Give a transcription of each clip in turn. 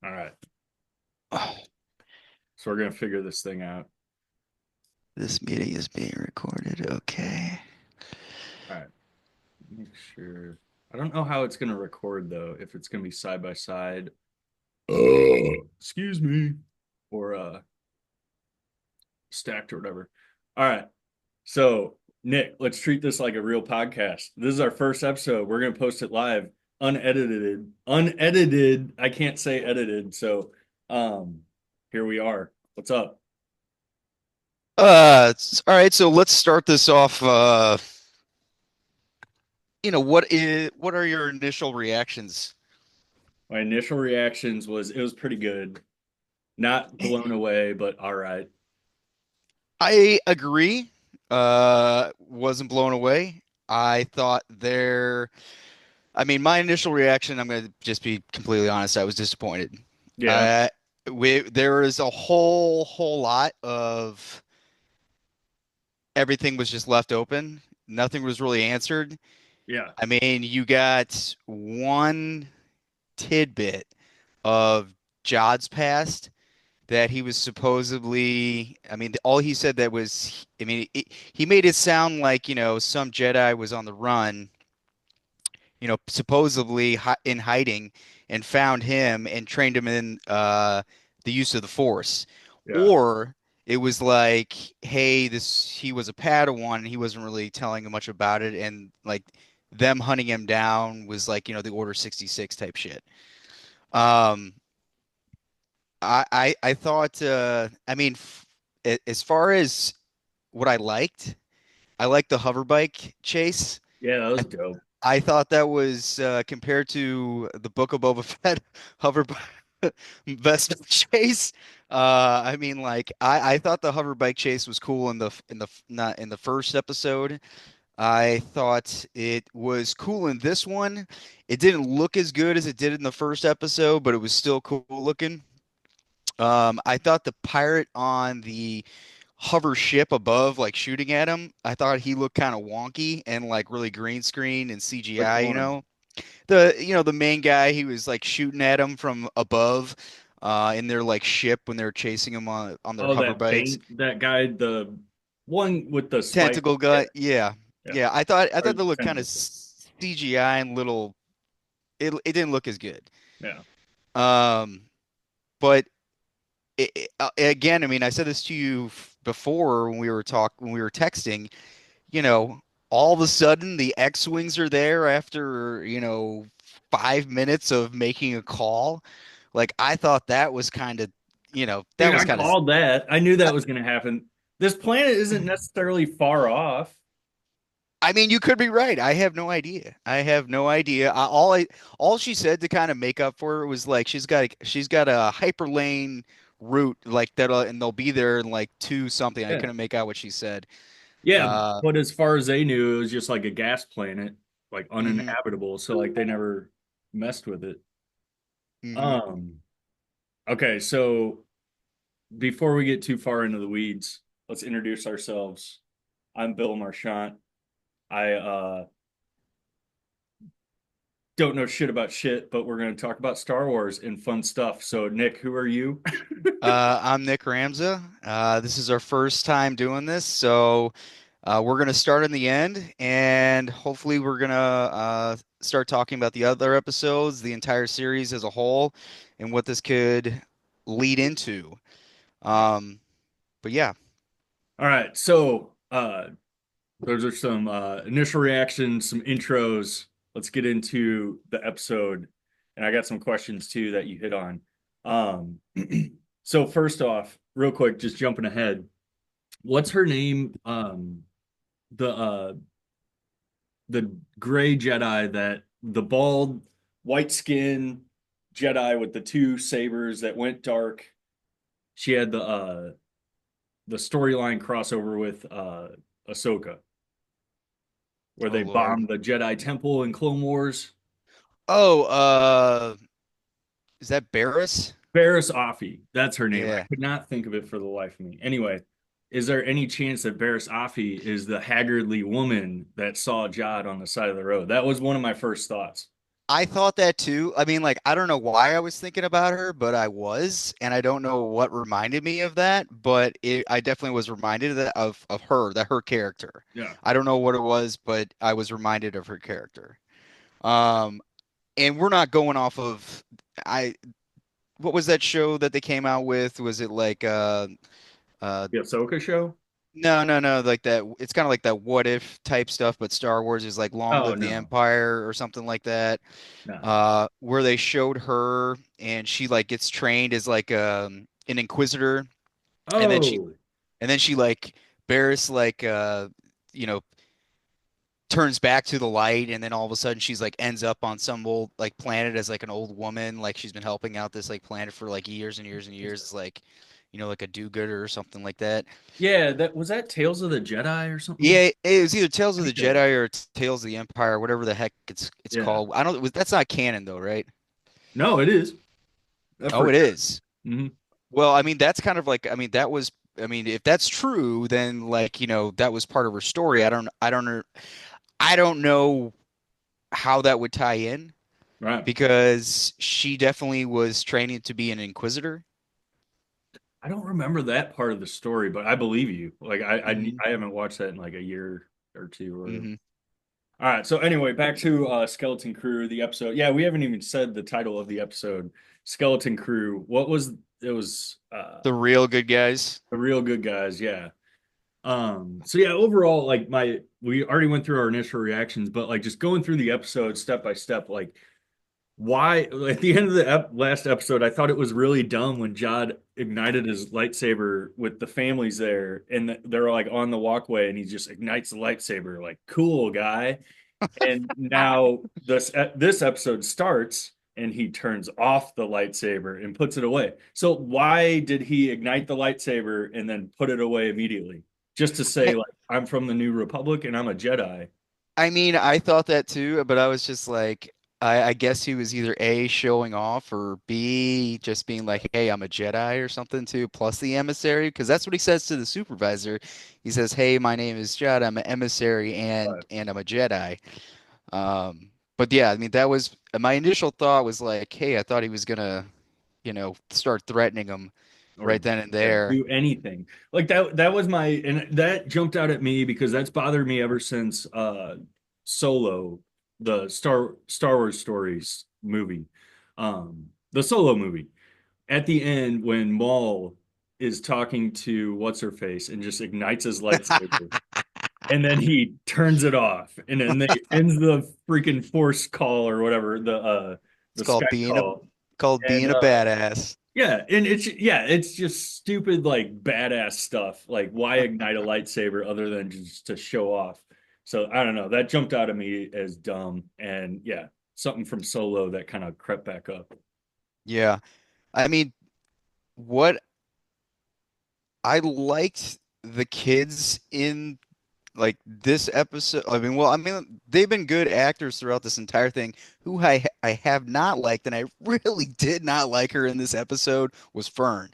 All right. Oh, So we're gonna figure this thing out. this meeting is being recorded. Okay. All right. Make sure. I don't know how it's gonna record though, if it's gonna be side by side. Excuse me. Or stacked or whatever. All right. So Nick, let's treat this like a real podcast. This is our first episode. We're gonna post it live, unedited. Unedited. I can't say edited. So um here we are. What's up? All right, so let's start this off. What are your initial reactions? My initial reactions was it was pretty good. Not blown away, but all right. I agree. Wasn't blown away. I thought I mean, my initial reaction, I'm gonna just be completely honest, I was disappointed. Yeah, Uh, there was a whole lot of everything was just left open. Nothing was really answered. yeah. I mean, you got one tidbit of Jod's past that he was supposedly, I mean, all he said that was, I mean, he made it sound like, some Jedi was on the run, supposedly in hiding and found him and trained him in the use of the Force. Yeah. Or it was like, hey, he was a Padawan and he wasn't really telling him much about it. And like them hunting him down was like, the Order 66 type shit. Um, I thought I mean as far as what I liked the hover bike chase. Yeah, that I was dope. I thought that was compared to the Book of Boba Fett hover bike chase. I mean, like I thought the hover bike chase was cool in the not in the first episode. I thought it was cool in this one. It didn't look as good as it did in the first episode, but it was still cool looking. I thought the pirate on the hover ship above, like shooting at him, I thought he looked kind of wonky and like really green screen and Which CGI, one? The main guy, he was like shooting at him from above, in their like ship when they were chasing him on their Oh, hover that bikes. paint, that guy, the one with the spike. Tentacle Yeah, guy, yeah. yeah. Yeah, I thought Or they looked kind of tentacle. CGI and little it didn't look as good. Yeah. Um, but again, I mean, I said this to you before when we were texting, you know, all of a sudden the X-Wings are there after, 5 minutes of making a call. Like I thought that was kind of, that Dude, was I kind of, called that. I knew that was gonna happen. This planet isn't necessarily far off. I mean, you could be right. I have no idea. I have no idea. All she said to kind of make up for it was like she's got a hyperlane route like that, and they'll be there in like two something. I Yeah. couldn't make out what she said. Yeah, Uh, but as far as they knew, it was just like a gas planet, like hmm uninhabitable. So like they never messed with it. hmm Um, okay, so before we get too far into the weeds, let's introduce ourselves. I'm Bill Marchant. I don't know shit about shit, but we're going to talk about Star Wars and fun stuff. So, Nick, who are you? I'm Nick Ramza. This is our first time doing this, so we're gonna start in the end, and hopefully we're gonna start talking about the other episodes, the entire series as a whole, and what this could lead into. Um, but yeah, All right, so those are some initial reactions, some intros. Let's get into the episode, and I got some questions too that you hit on. Um, so first off, real quick, just jumping ahead, what's her name? The gray Jedi, that the bald, white skin Jedi with the two sabers that went dark. She had the storyline crossover with Ahsoka, where oh they Lord. bombed the Jedi Temple in Clone Wars. Oh, is that Barris? Barriss Offee, that's her name. I Yeah. could not think of it for the life of me. Anyway, is there any chance that Barriss Offee is the haggardly woman that saw Jod on the side of the road? That was one of my first thoughts. I thought that too. I mean, like, I don't know why I was thinking about her, but I was, and I don't know what reminded me of that, but I definitely was reminded of her character. Yeah. I don't know what it was, but I was reminded of her character. Um, and we're not going off of I. What was that show that they came out with? Was it like uh, The Ahsoka show? no, no, no, like that. It's kind of like that what if type stuff, but Star Wars is like Long Oh Live the no. Empire or something like that. No. Where they showed her and she like gets trained as like an inquisitor, and then she Oh. and then she like Barris like you know turns back to the light, and then all of a sudden she's like ends up on some old like planet as like an old woman, like she's been helping out this like planet for like years and years and years. It's like like a do-gooder or something like that. Yeah, that was that Tales of the Jedi or something? Yeah, it was either Tales I of the think it was. Jedi or Tales of the Empire, whatever the heck it's Yeah. called. I don't. That's not canon though, right? No, it is. Oh, For it sure. is. Hmm. Well, I mean, that's kind of like, I mean, that was, I mean, if that's true, then like, that was part of her story. I don't know how that would tie in Right. because she definitely was training to be an inquisitor. I don't remember that part of the story, but I believe you. Like Hmm. I haven't watched that in like a year or two or whatever. Hmm. All right. So anyway, back to Skeleton Crew, the episode. Yeah, we haven't even said the title of the episode. Skeleton Crew. What was it was The real good guys. the real good guys, yeah. So yeah, overall, like we already went through our initial reactions, but like just going through the episode step by step, like why at the end of the last episode, I thought it was really dumb when Jod ignited his lightsaber with the families there, and they're like on the walkway, and he just ignites the lightsaber, like cool guy. And now this episode starts, and he turns off the lightsaber and puts it away. So why did he ignite the lightsaber and then put it away immediately? Just to say, I, like, I'm from the New Republic and I'm a Jedi. I mean, I thought that too, but I was just like, I guess he was either A, showing off, or B, just being like, hey, I'm a Jedi or something too, plus the emissary, because that's what he says to the supervisor. He says, hey, my name is Jed, I'm an emissary But and I'm a Jedi. But yeah, I mean, that was my initial thought was like, hey, I thought he was gonna, start threatening him or right then and yeah, there. do anything like that was my and that jumped out at me because that's bothered me ever since Solo, the Star Wars stories movie, the Solo movie. At the end when Maul is talking to what's her face and just ignites his lightsaber and then he turns it off and then they ends the freaking force call or whatever It's the sky call. called And being a badass. yeah, and it's just stupid like badass stuff. Like why ignite a lightsaber other than just to show off? So I don't know. That jumped out at me as dumb. And yeah, something from Solo that kind of crept back up. Yeah. I mean, what I liked the kids in like this episode. I mean, they've been good actors throughout this entire thing. Who I have not liked, and I really did not like her in this episode was Fern.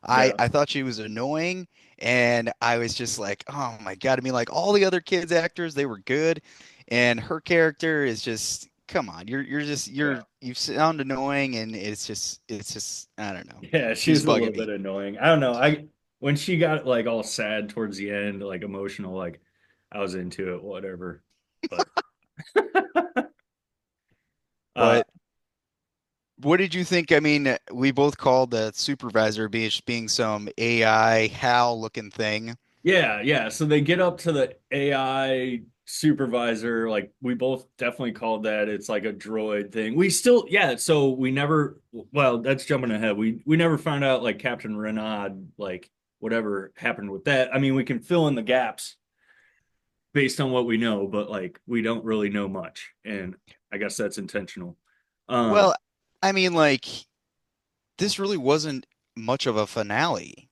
Yeah. I thought she was annoying, and I was just like, oh my God. I mean, like all the other kids actors, they were good, and her character is just. Come on, Yeah. you sound annoying, and it's just I don't know. Yeah, She was she's a little bugging bit me. annoying. I don't know. I when she got like all sad towards the end, like emotional, like I was into it, whatever. But uh But what did you think? I mean, we both called the supervisor being some AI HAL looking thing. yeah, yeah. So they get up to the AI supervisor. Like we both definitely called that. It's like a droid thing. We still, yeah. So we never. Well, that's jumping ahead. We never found out like Captain Renaud, like whatever happened with that. I mean, we can fill in the gaps based on what we know, but like we don't really know much, and I guess that's intentional. Um, Well, I mean, like this really wasn't much of a finale.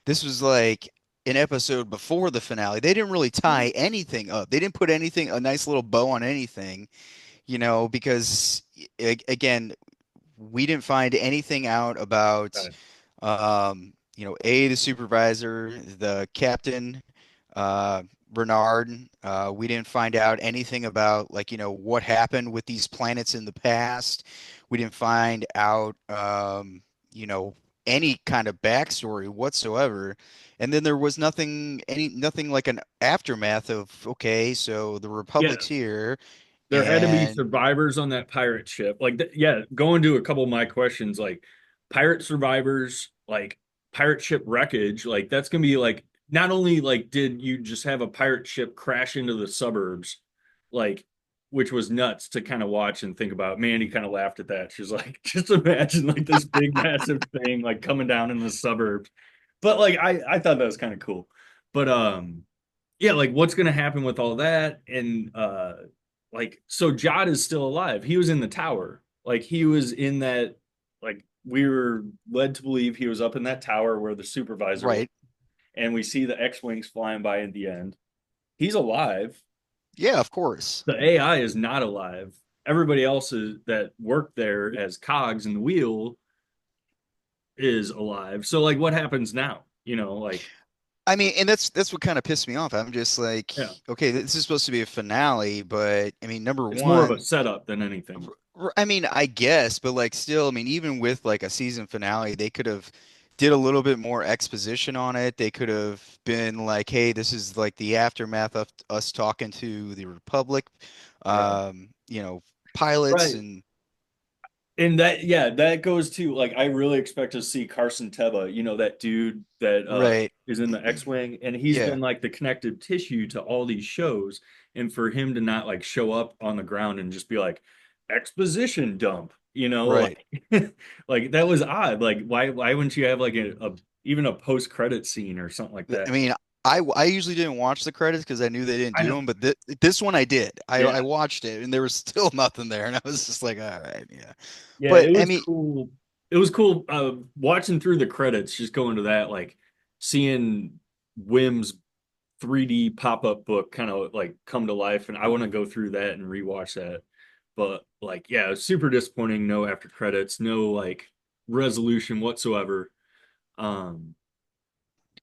This was like an episode before the finale. They didn't really tie anything up. They didn't put anything, a nice little bow on anything, because again, we didn't find anything out about, the supervisor, the captain, uh, Renard. We didn't find out anything about like, what happened with these planets in the past. We didn't find out, you know, any kind of backstory whatsoever. And then there was nothing like an aftermath of, okay, so the Yeah, Republic's here there had to be and survivors on that pirate ship. Like, yeah, going to a couple of my questions, like pirate survivors, like pirate ship wreckage, like that's gonna be like not only like did you just have a pirate ship crash into the suburbs, like which was nuts to kind of watch and think about. Mandy kind of laughed at that. She's like, just imagine like this big massive thing like coming down in the suburbs. But like I thought that was kind of cool. But yeah, like what's gonna happen with all that? And like so Jod is still alive. He was in the tower. Like he was in that like we were led to believe he was up in that tower where the supervisor was, right. and we see the X-Wings flying by at the end. He's alive. Yeah, of course. The AI is not alive. Everybody else is, that worked there as cogs in the wheel is alive. So like what happens now? Like I mean, and that's what kind of pissed me off. I'm just like, yeah, okay, this is supposed to be a finale, but I mean, number it's more of a one, setup than anything. I mean, I guess, but like still, I mean, even with like a season finale, they could have did a little bit more exposition on it. They could have been like, hey, this is like the aftermath of us talking to the Republic, Yeah. um, you know, pilots Right. and And that, yeah, that goes to like I really expect to see Carson Teva, that dude that right. is in the X-Wing, and he's Yeah, been like the connective tissue to all these shows. And for him to not like show up on the ground and just be like exposition dump, right. like that was odd. Like why wouldn't you have like a even a post-credit scene or something like I that? mean, I usually didn't watch the credits because I knew they didn't I do know. them, but this one I did. I Yeah. watched it and there was still nothing there, and I was just like, all right, yeah. Yeah, But it I was mean, cool. It was cool watching through the credits, just going to that, like seeing Wim's 3D pop-up book kind of like come to life, and I want to go through that and rewatch that. But like, yeah, it was super disappointing. No after credits, no like resolution whatsoever. Um,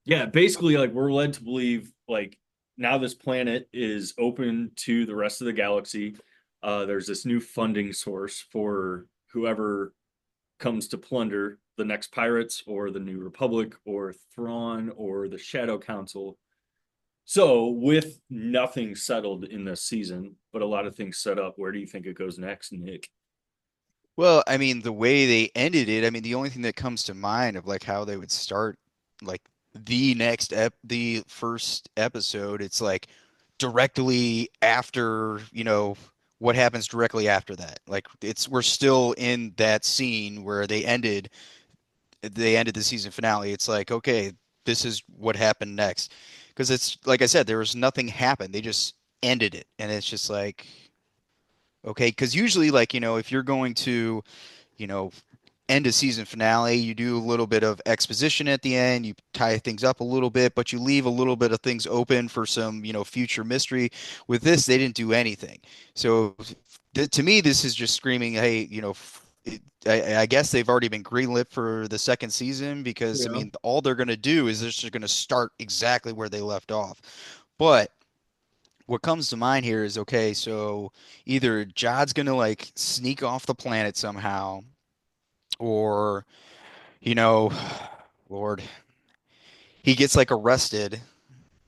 yeah, basically, like we're led to believe like now this planet is open to the rest of the galaxy. There's this new funding source for whoever comes to plunder the next pirates or the New Republic or Thrawn or the Shadow Council. So, with nothing settled in this season, but a lot of things set up, where do you think it goes next, Nick? well, I mean, the way they ended it, I mean, the only thing that comes to mind of like how they would start like the first episode, it's like directly after, what happens directly after that. Like we're still in that scene where they ended the season finale. It's like, okay, this is what happened next. Because it's like I said, there was nothing happened. They just ended it. And it's just like, okay, because usually, like, if you're going to, you know, end a season finale, you do a little bit of exposition at the end, you tie things up a little bit, but you leave a little bit of things open for some, future mystery. With this, they didn't do anything. So to me, this is just screaming, hey, I guess they've already been greenlit for the second season because, I Yeah. mean, all they're going to do is they're just going to start exactly where they left off. But what comes to mind here is okay, so either Jod's gonna like sneak off the planet somehow, or you know, Lord, he gets like arrested,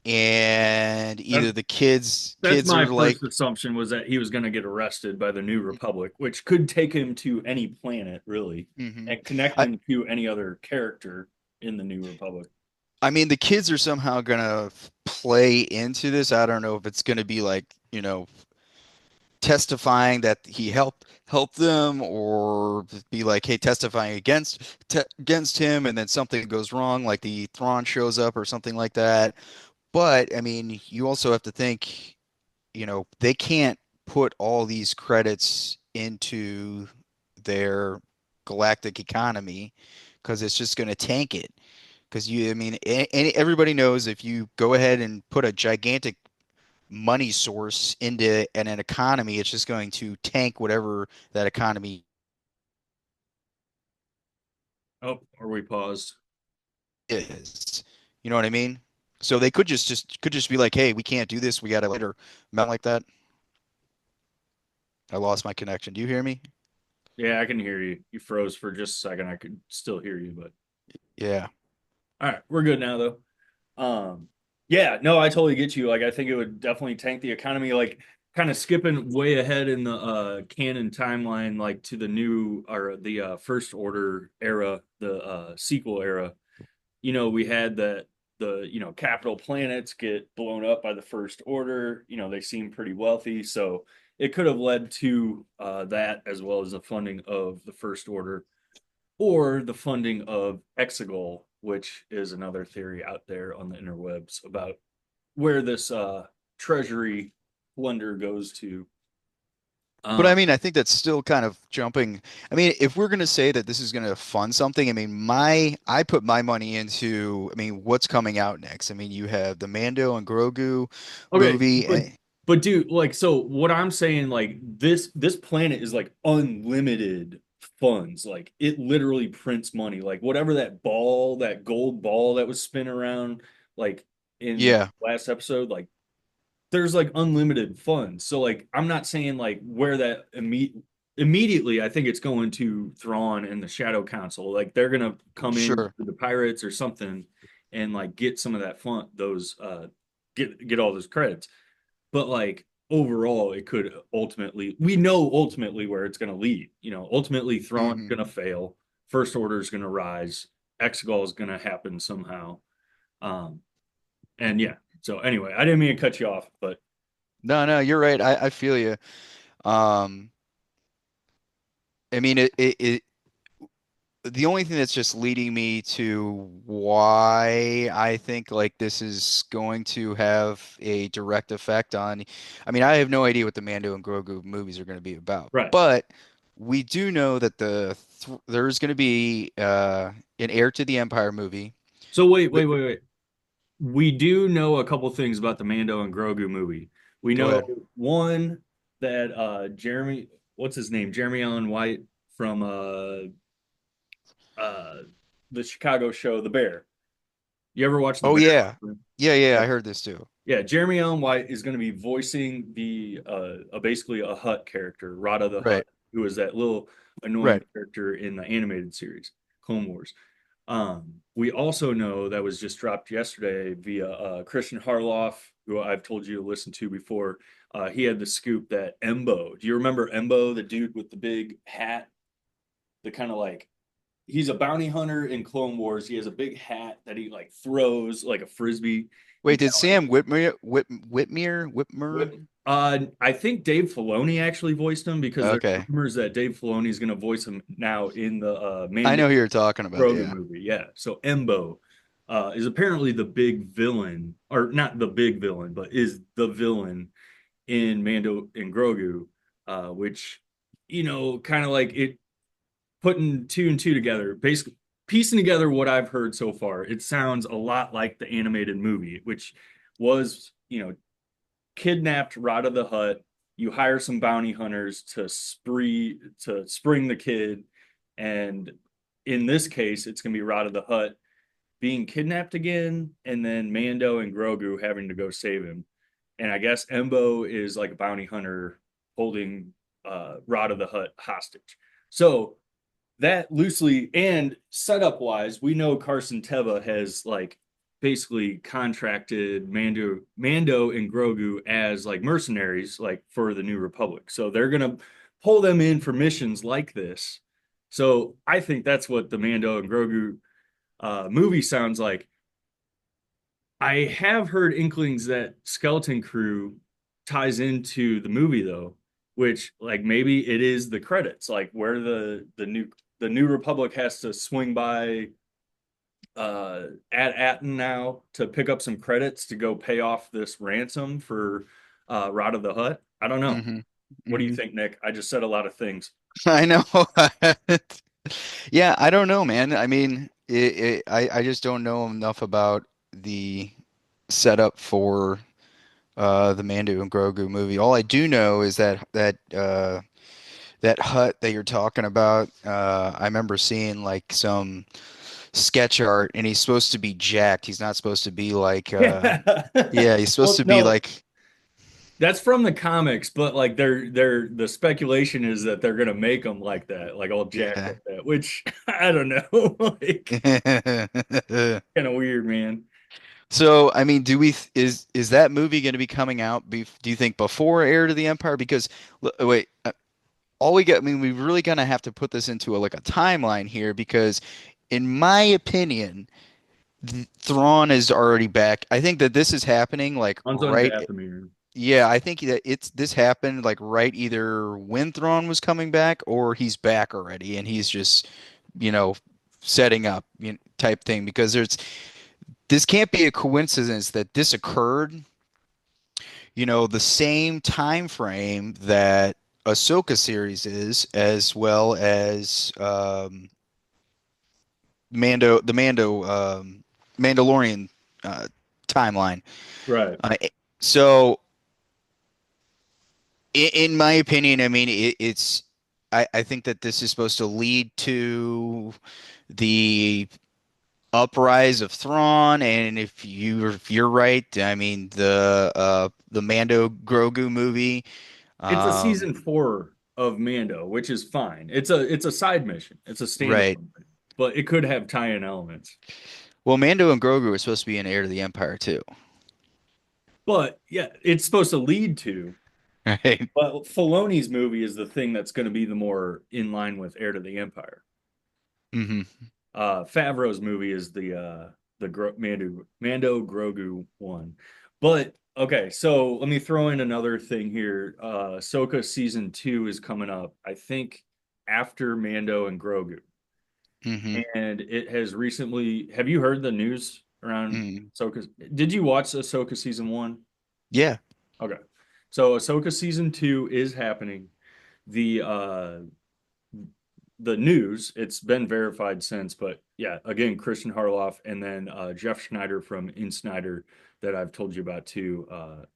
and either That's the kids that's kids my are like, first assumption was that he was going to get arrested by the New Republic, which could take him to any planet really, hmm and connect I him to any other character in the New Republic. I mean the kids are somehow gonna play into this. I don't know if it's gonna be like, testifying that he helped them, or be like, hey, testifying against him, and then something goes wrong, like the Thrawn shows up or something like that. But I mean, you also have to think, they can't put all these credits into their galactic economy because it's just going to tank it. Because I mean, everybody knows if you go ahead and put a gigantic money source into an economy, it's just going to tank whatever that economy Oh, are we paused? is. You know what I mean? So they could just be like, hey, we can't do this. We got to later mount like that. I lost my connection. Do you hear me? Yeah, I can hear you. You froze for just a second. I could still hear you, but Yeah. all right, we're good now though. Yeah, no, I totally get you. Like, I think it would definitely tank the economy. Like, kind of skipping way ahead in the canon timeline, like to the new or the first order era, the sequel era. We had the capital planets get blown up by the first order. They seem pretty wealthy, so it could have led to that as well as the funding of the first order or the funding of Exegol, which is another theory out there on the interwebs about where this treasury plunder goes to. But I Um, mean, I think that's still kind of jumping. I mean, if we're going to say that this is going to fund something, I mean, I put my money into, I mean, what's coming out next? I mean, you have the Mando and Grogu okay, movie. but dude, like, so what I'm saying, like, this planet is like unlimited funds. Like, it literally prints money. Like, whatever that gold ball that was spinning around, like in Yeah, last episode, like there's like unlimited funds. So like I'm not saying like where that immediately I think it's going to Thrawn and the Shadow Council. Like they're gonna come in sure. to the pirates or something and like get some of that fund those get all those credits. But like overall it could ultimately we know ultimately where it's gonna lead. Ultimately Thrawn's Hmm. gonna fail, First Order is gonna rise, Exegol is gonna happen somehow. Um and yeah. So anyway, I didn't mean to cut you off, but No, no, you're right. I feel you. Um, I mean, the only thing that's just leading me to why I think like this is going to have a direct effect on, I mean, I have no idea what the Mando and Grogu movies are going to be about, right. but we do know that there's going to be an Heir to the Empire movie. So wait, Th- wait, wait, wait. We do know a couple things about the Mando and Grogu movie. We Go know ahead. one that Jeremy, what's his name? Jeremy Allen White from uh the Chicago show The Bear. You ever watch The Oh Bear? yeah, yeah, yeah. Yeah. I heard this too. Yeah, Jeremy Allen White is going to be voicing the basically a Hutt character, Rada the Right, Hutt, who is that little annoying right. character in the animated series, Clone Wars. We also know that was just dropped yesterday via Christian Harloff, who I've told you to listen to before. He had the scoop that Embo. Do you remember Embo, the dude with the big hat, the kind of like he's a bounty hunter in Clone Wars. He has a big hat that he like throws like a frisbee and Wait, did Sam Whitmer? I think Dave Filoni actually voiced him because there's Okay, rumors that Dave Filoni is going to voice him now in the I Mando know who you're talking about. Grogu Yeah. movie. Yeah. So Embo is apparently the big villain, or not the big villain, but is the villain in Mando and Grogu, which, kind of like it putting two and two together, basically piecing together what I've heard so far. It sounds a lot like the animated movie, which was, kidnapped Rada the Hutt. You hire some bounty hunters to spring the kid, and in this case, it's gonna be Rada the Hutt being kidnapped again, and then Mando and Grogu having to go save him. And I guess Embo is like a bounty hunter holding Rada the Hutt hostage. So that loosely and setup wise, we know Carson Teva has like basically contracted Mando and Grogu as like mercenaries, like for the New Republic. So they're gonna pull them in for missions like this. So I think that's what the Mando and Grogu movie sounds like. I have heard inklings that Skeleton Crew ties into the movie though, which like maybe it is the credits, like where the new Republic has to swing by at Atten now to pick up some credits to go pay off this ransom for Rod of the Hutt. I don't know. Hmm. What do you Hmm. think, Nick? I just said a lot of things. I know. Yeah, I don't know, man. I mean, I just don't know enough about the setup for the Mando and Grogu movie. All I do know is that hut that you're talking about. I remember seeing like some sketch art, and he's supposed to be jacked. He's not supposed to be like Yeah. yeah, he's supposed Well, to be no, like that's from the comics, but like they're the speculation is that they're gonna make them like that, like all jacked yeah. like that, which I don't know, like kind of weird, man. So, I mean, do we is that movie going to be coming out? Do you think before Heir to the Empire? Because wait, all we got. I mean, we really gonna have to put this into like a timeline here because, in my opinion, Thrawn is already back. I think that this is happening like One's on right. Dathomir. Yeah, I think that it's this happened like right either when Thrawn was coming back or he's back already and he's just, you know, setting up, type thing because this can't be a coincidence that this occurred, the same time frame that Ahsoka series is, as well as Mandalorian uh, timeline. Right. Uh, so, in my opinion, I mean, I think that this is supposed to lead to the uprise of Thrawn, and if you're right, I mean the Mando Grogu movie. It's a Um, season 4 of Mando, which is fine. It's a side mission. It's a right. standalone, but it could have tie-in elements. Well, Mando and Grogu are supposed to be in Heir to the Empire too, But yeah, it's supposed to lead to. right? But Filoni's movie is the thing that's going to be the more in line with Heir to the Empire. Hmm. Favreau's movie is the Mando Grogu one. But okay, so let me throw in another thing here. Ahsoka season 2 is coming up, I think, after Mando and Grogu. Hmm. And it has recently, have you heard the news around Hmm. Ahsoka? Did you watch Ahsoka season 1? Yeah. Okay. So Ahsoka season 2 is happening. The uh the news, it's been verified since, but yeah, again, Christian Harloff and then Jeff Schneider from In Snyder that I've told you about too,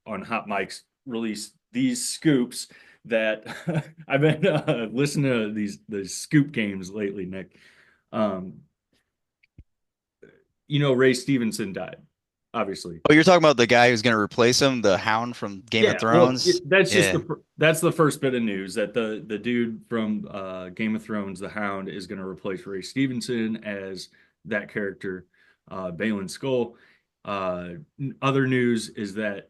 on Hot Mics released these scoops that I've been listening to these scoop games lately, Nick. Um, Ray Stevenson died, obviously. Oh, you're talking about the guy who's going to replace him, the Hound from Game of Yeah, well, Thrones? that's just Yeah. that's the first bit of news that the dude from Game of Thrones, the Hound, is going to replace Ray Stevenson as that character, Balin Skull. Uh, Other news is that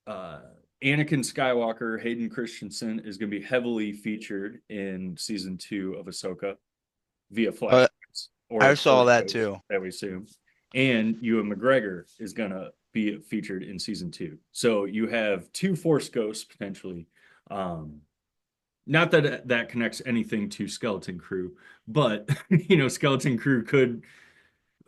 uh, Anakin Skywalker, Hayden Christensen, is going to be heavily featured in season 2 of Ahsoka via Uh, flashbacks or I a saw force that ghost, too. that we assume. And Ewan McGregor is gonna be featured in season 2. So you have two force ghosts potentially. Um, Not that that connects anything to Skeleton Crew, but Skeleton Crew could.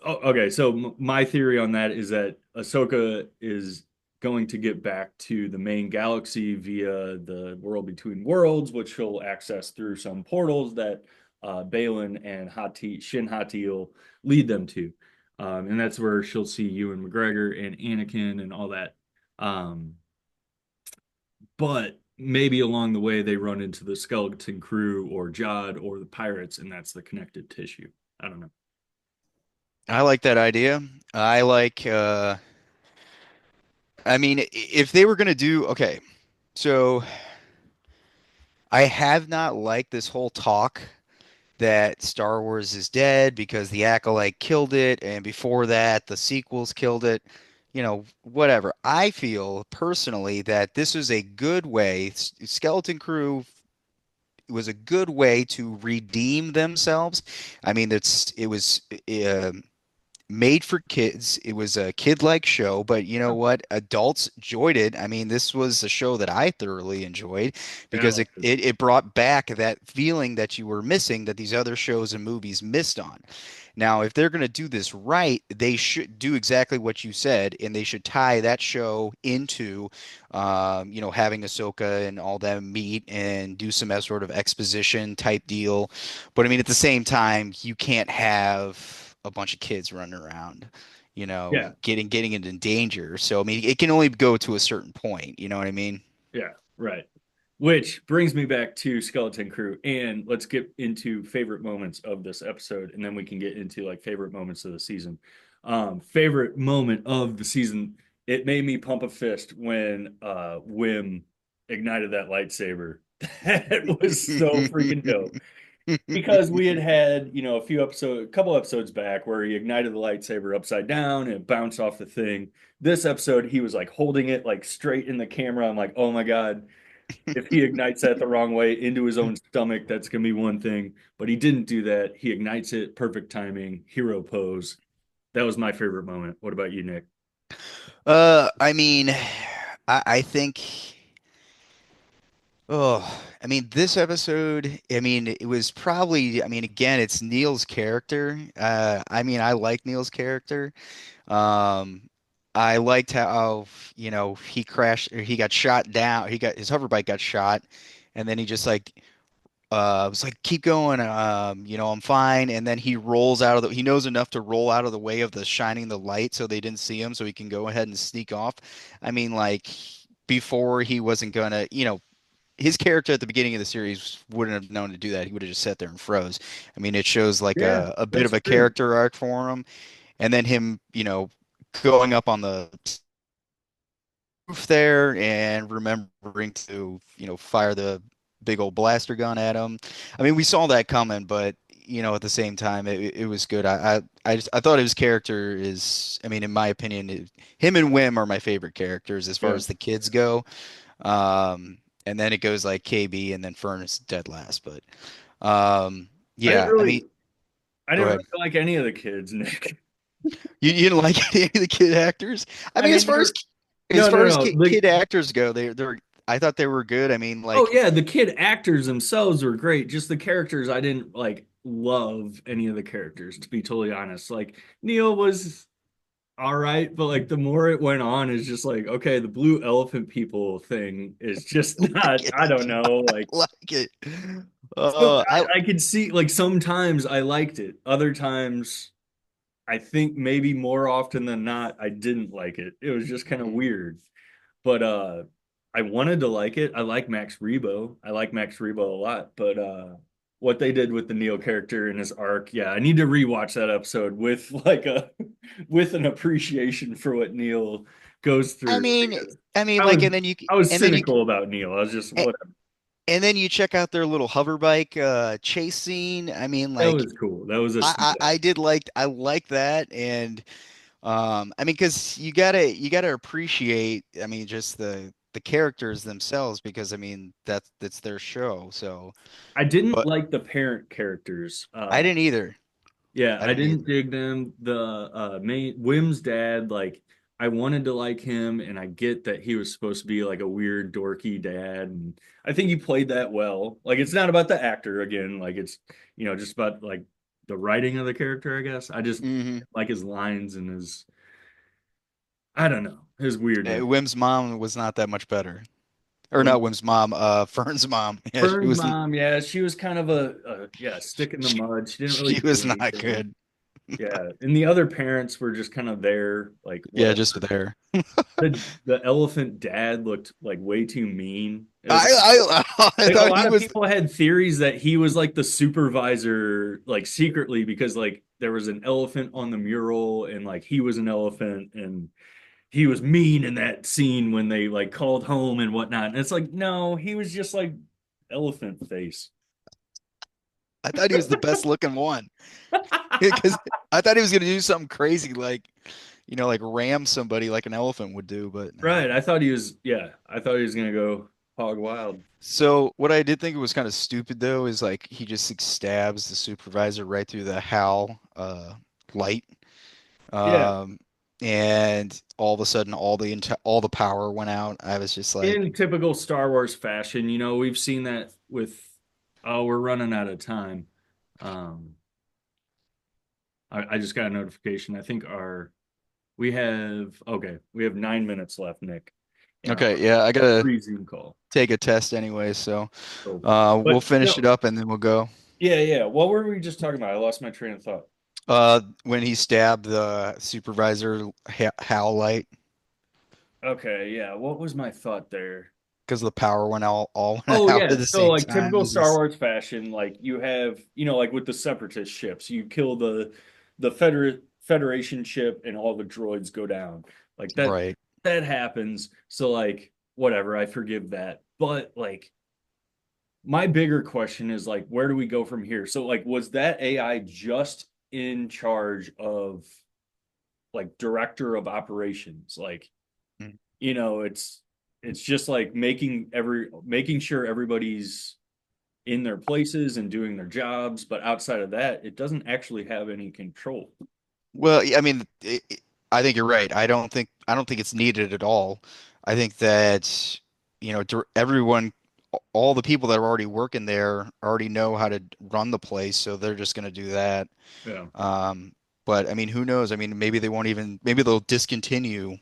Oh, okay, so my theory on that is that Ahsoka is going to get back to the main galaxy via the world between worlds, which she'll access through some portals that Balin and Shin Hati will lead them to. And that's where she'll see Ewan McGregor and Anakin and all that. Um, but maybe along the way they run into the Skeleton Crew or Jod or the pirates, and that's the connective tissue. I don't know. I like that idea. I like I mean, if they were going to do okay, so I have not liked this whole talk that Star Wars is dead because the Acolyte killed it, and before that, the sequels killed it. Whatever. I feel personally that this is a good way. Skeleton Crew was a good way to redeem themselves. I mean, it was uh, made for kids. It was a kid-like show, but you know what? Adults enjoyed it. I mean, this was a show that I thoroughly enjoyed Yeah, I because like it, this. it, it brought back that feeling that you were missing that these other shows and movies missed on. Now, if they're going to do this right, they should do exactly what you said, and they should tie that show into, having Ahsoka and all them meet and do some sort of exposition type deal. But I mean, at the same time, you can't have a bunch of kids running around, Yeah, getting into danger. So I mean, it can only go to a certain point. You know what I mean? yeah, right. Which brings me back to Skeleton Crew, and let's get into favorite moments of this episode, and then we can get into like favorite moments of the season. Favorite moment of the season, it made me pump a fist when Wim ignited that lightsaber. That was so freaking dope. Because we had a a couple episodes back where he ignited the lightsaber upside down and it bounced off the thing. This episode, he was like holding it like straight in the camera. I'm like, oh my God, if he ignites that the wrong way into his own stomach, that's gonna be one thing. But he didn't do that. He ignites it, perfect timing, hero pose. That was my favorite moment. What about you, Nick? I mean, I think. Oh, I mean, this episode, I mean, it was probably, I mean, again, it's Neil's character. I mean, I like Neil's character. Um, I liked how, he crashed, or he got shot down. His hover bike got shot, and then he just like, was like, keep going, I'm fine. And then he knows enough to roll out of the way of the shining the light so they didn't see him, so he can go ahead and sneak off. I mean, like, before he wasn't gonna, his character at the beginning of the series wouldn't have known to do that. He would have just sat there and froze. I mean, it shows like Yeah, a bit that's of a true. character arc for him. And then him, going up on the roof there and remembering to, fire the big old blaster gun at him. I mean, we saw that coming, but at the same time, it was good. I thought his character is, I mean, in my opinion, him and Wim are my favorite characters as far Yeah. as the kids go. And then it goes like KB and then Furnace dead last. But I didn't yeah, I really mean, I go didn't ahead. really like any of the kids, Nick. You didn't like any of the kid actors? I I mean, mean, as no, far no, as no. kid actors go, I thought they were good. I mean, Oh like yeah, the kid actors themselves were great. Just the characters, I didn't like love any of the characters, to be totally honest. Like Neil was all right, but like the more it went on, it's just like, okay, the blue elephant people thing is just like not, it, I don't know. Like like it. so I I could see like sometimes I liked it. Other times I think maybe more often than not, I didn't like it. It was just kind of weird. But I wanted to like it. I like Max Rebo. I like Max Rebo a lot. But what they did with the Neo character in his arc, yeah, I need to rewatch that episode with like a with an appreciation for what Neil goes I through mean, because I mean, I like, was I was and then you cynical about Neil. I was just whatever. and then you check out their little hover bike chase scene. I mean, That like, was cool. That was a sweet I like that, and I mean, because you gotta appreciate, I mean, just the characters themselves, because I mean that's their show. So, I didn't but like the parent characters. I didn't either. Yeah, I I didn't didn't either. dig them. The main Wim's dad, like I wanted to like him, and I get that he was supposed to be like a weird, dorky dad, and I think he played that well. Like it's not about the actor again, like it's just about like the writing of the character, I guess. I just Hmm. like his lines and his I don't know, his weirdness. Wim's mom was not that much better, or When not Wim's mom, Fern's mom. Yeah, she Fern's was mom, yeah, she was kind of a yeah, stick in the she, mud. She didn't really she do was not anything. good. Yeah, and the other parents were just kind of there, like Yeah, whatever. just there. The elephant dad looked like way too mean. It was I like a thought lot he of was. people had theories that he was like the supervisor, like secretly, because like there was an elephant on the mural and like he was an elephant and he was mean in that scene when they like called home and whatnot. And it's like, no, he was just like elephant face. I thought he was the best looking one because I thought he was gonna do something crazy like, like ram somebody like an elephant would do, but no. Right. I thought he was, yeah, I thought he was gonna go hog wild. So what I did think was kind of stupid though is like he just like, stabs the supervisor right through the HAL light, Yeah. um, and all of a sudden all the power went out. I was just like, In typical Star Wars fashion, we've seen that with, oh, we're running out of time. Um, I just got a notification. I think we have 9 minutes left, Nick, in our okay, yeah, I gotta pre-Zoom call. take a test anyway, so So, we'll but finish it no, up and then we'll go. yeah, yeah. What were we just talking about? I lost my train of thought. When he stabbed the supervisor, Hal Light, Okay, yeah. What was my thought there? because the power went all went Oh out yeah, at the so same like time. typical Is Star this Wars fashion, like you have, like with the Separatist ships, you kill the Federation ship and all the droids go down. Like right? that happens. So like whatever, I forgive that. But like my bigger question is like where do we go from here? So like was that AI just in charge of like director of operations? Like, Mm. it's just like making sure everybody's in their places and doing their jobs, but outside of that, it doesn't actually have any control. Well, I mean, I think you're right. I don't think it's needed at all. I think that everyone, all the people that are already working there already know how to run the place, so they're just going to do that. Yeah. Um, but I mean, who knows? I mean, maybe they won't even, maybe they'll discontinue,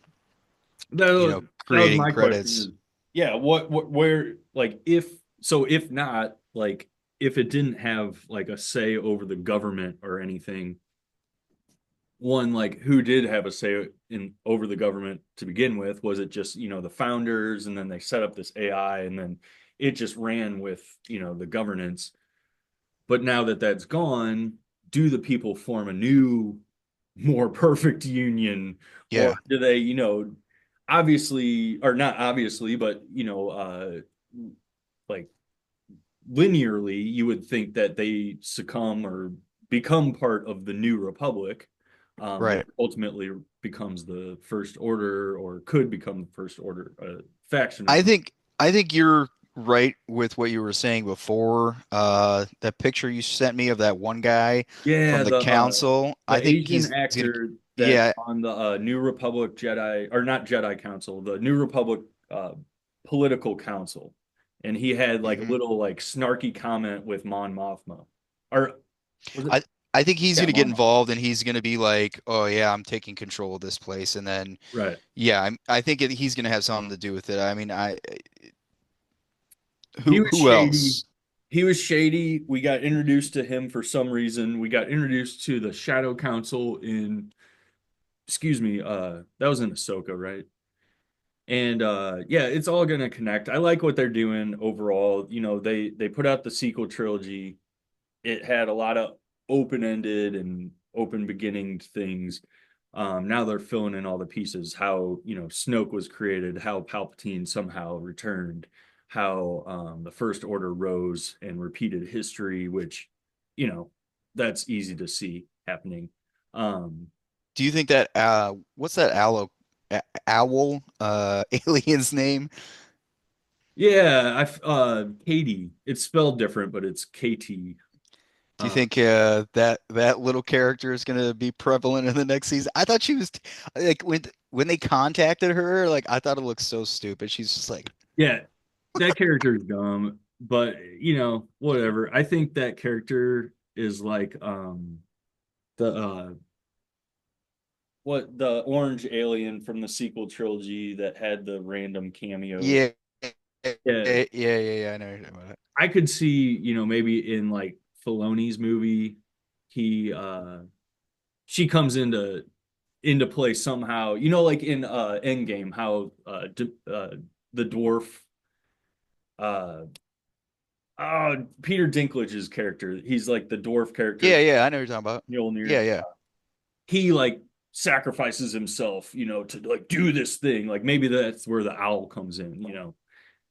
That was creating my question credits. is, yeah, where, like, if not, like, if it didn't have like a say over the government or anything, one, like, who did have a say in over the government to begin with? Was it just, the founders and then they set up this AI and then it just ran with, the governance? But now that that's gone, do the people form a new, more perfect union, or Yeah. do they, obviously, or not obviously, but like linearly, you would think that they succumb or become part of the new republic, which Right. ultimately becomes the First Order, or could become the First Order, faction or I something. think I think you're right with what you were saying before. That picture you sent me of that one guy Yeah, from the council. I the think Asian he's gonna, actor that's yeah. on the New Republic Jedi, or not Jedi Council, the New Republic uh, political council, and he had like a hmm little like snarky comment with Mon Mothma, or was it? I I think he's Yeah, gonna get Mon Mothma. involved and he's gonna be like, oh yeah, I'm taking control of this place, and then Right. yeah, I think he's gonna have something to do with it. I mean, I He was who shady. else? He was shady. We got introduced to him for some reason. We got introduced to the Shadow Council in, excuse me, that was in Ahsoka, right? And yeah, it's all gonna connect. I like what they're doing overall. They put out the sequel trilogy. It had a lot of open-ended and open beginning things. Now they're filling in all the pieces, how, Snoke was created, how Palpatine somehow returned, how the First Order rose and repeated history, which, you know, that's easy to see happening. Um, Do you think that what's that owl alien's name? yeah, Katie. It's spelled different, but it's KT. Do you think that little character is going to be prevalent in the next season? I thought she was like when they contacted her, like I thought it looked so stupid. She's just like, Yeah, that character is dumb, but whatever. I think that character is like the what the orange alien from the sequel trilogy that had the random cameos. yeah, Yeah, yeah. I know you're talking about it. I could see, maybe in like Filoni's movie, he she comes into play somehow. Like in Endgame, how the dwarf uh Peter Dinklage's character, he's like the dwarf character, Yeah, I know what you're talking about. Mjolnir. Yeah. He like sacrifices himself, to like do this thing. Like maybe that's where the owl comes in,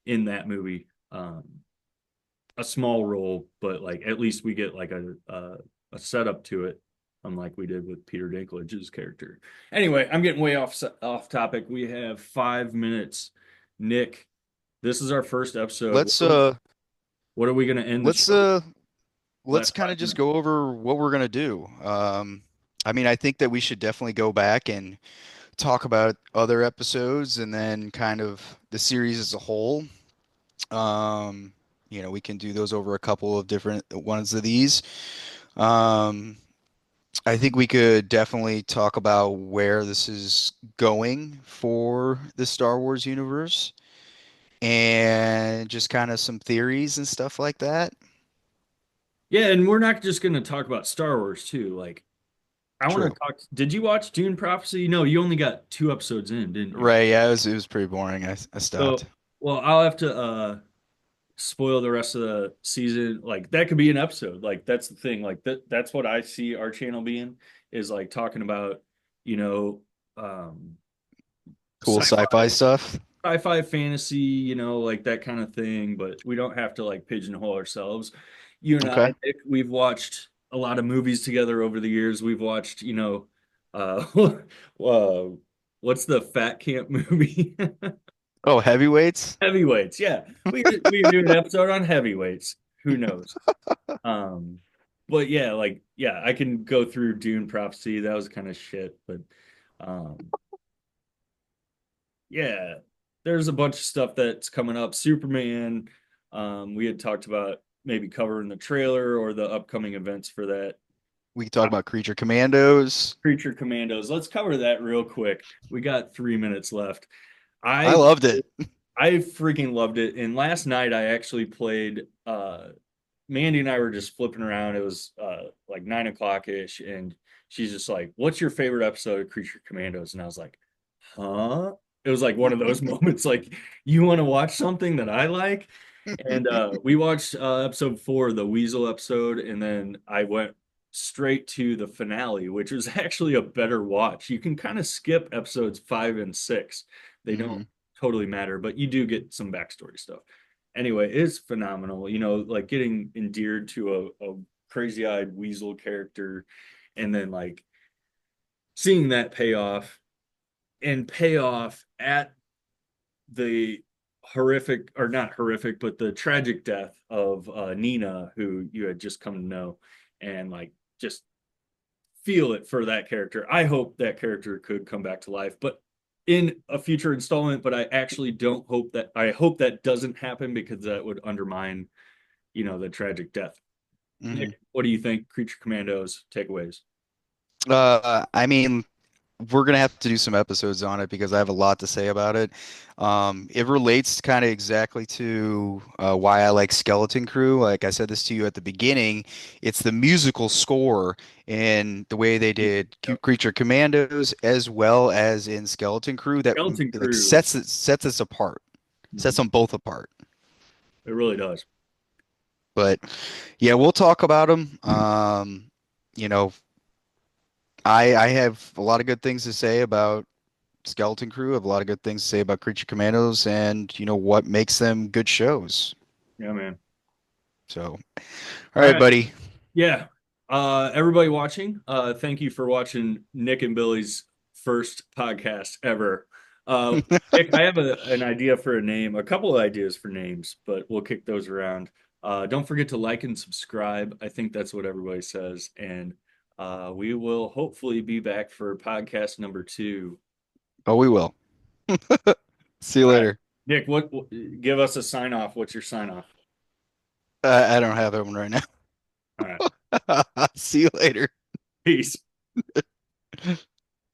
in that movie. A small role, but like at least we get like a setup to it, unlike we did with Peter Dinklage's character. Anyway, I'm getting way off topic. We have 5 minutes. Nick, this is our first episode. Let's What are we going to end the let's show? uh let's Last kind five of just minutes. go over what we're gonna do. I mean, I think that we should definitely go back and talk about other episodes and then kind of the series as a whole. Um, we can do those over a couple of different ones of these. Um, I think we could definitely talk about where this is going for the Star Wars universe and just kind of some theories and stuff like that. Yeah, and we're not just going to talk about Star Wars too. Like, I want to True. talk. Did you watch Dune Prophecy? No, you only got 2 episodes in, didn't you? Right, yeah, it was pretty boring. I So stopped. Well, I'll have to spoil the rest of the season. Like that could be an episode. Like that's the thing. Like that's what I see our channel being is like talking about, you know, um Cool sci-fi sci-fi stuff. sci-fi fantasy, like that kind of thing, but we don't have to like pigeonhole ourselves. You and Okay. I, Nick, we've watched a lot of movies together over the years. We've watched, uh, uh what's the Fat Camp movie? Oh, heavyweights. Heavyweights, yeah. We could do an episode on heavyweights. Who knows? Um, but yeah, like yeah, I can go through Dune Prophecy. That was kind of shit, but um yeah, there's a bunch of stuff that's coming up. Superman, we had talked about maybe covering the trailer or the upcoming events for that. We can talk Uh, about Creature Commandos. Creature Commandos. Let's cover that real quick. We got 3 minutes left. I I loved it. I freaking loved it. And last night I actually played Mandy and I were just flipping around. It was like 9 o'clock ish, and she's just like, "What's your favorite episode of Creature Commandos?" And I was like, "Huh?" It was like one of those moments, like, you want to watch something that I like? And we watched episode 4, the Weasel episode, and then I went straight to the finale, which was actually a better watch. You can kind of skip episodes 5 and 6. They don't Hmm. totally matter, but you do get some backstory stuff. Anyway, it's phenomenal. Like getting endeared to a crazy-eyed weasel character and then like seeing that pay off at the horrific, or not horrific, but the tragic death of Nina, who you had just come to know, and like just feel it for that character. I hope that character could come back to life, but in a future installment, but I actually don't hope that I hope that doesn't happen because that would undermine, the tragic death. Hmm. Nick, what do you think? Creature Commandos takeaways. I mean, we're gonna have to do some episodes on it because I have a lot to say about it. It relates kind of exactly to why I like Skeleton Crew. Like I said this to you at the beginning, it's the musical score and the way they did Yep. Creature Commandos as well as in Skeleton Crew that Skeleton like Crew. sets us apart, sets Mhm. them both apart. It really does. But yeah, we'll talk about them. You know, I have a lot of good things to say about Skeleton Crew. I have a lot of good things to say about Creature Commandos and what makes them good shows. Yeah, man. So, all All right, right. buddy. Yeah. Everybody watching, thank you for watching Nick and Billy's first podcast ever. Uh, Nick, I have an idea for a name, a couple of ideas for names, but we'll kick those around. Don't forget to like and subscribe. I think that's what everybody says. And we will hopefully be back for podcast number 2. Oh, we will. See you All right. later. Nick, give us a sign off. What's your sign off? I don't have that one right All right. now. See you later. Peace.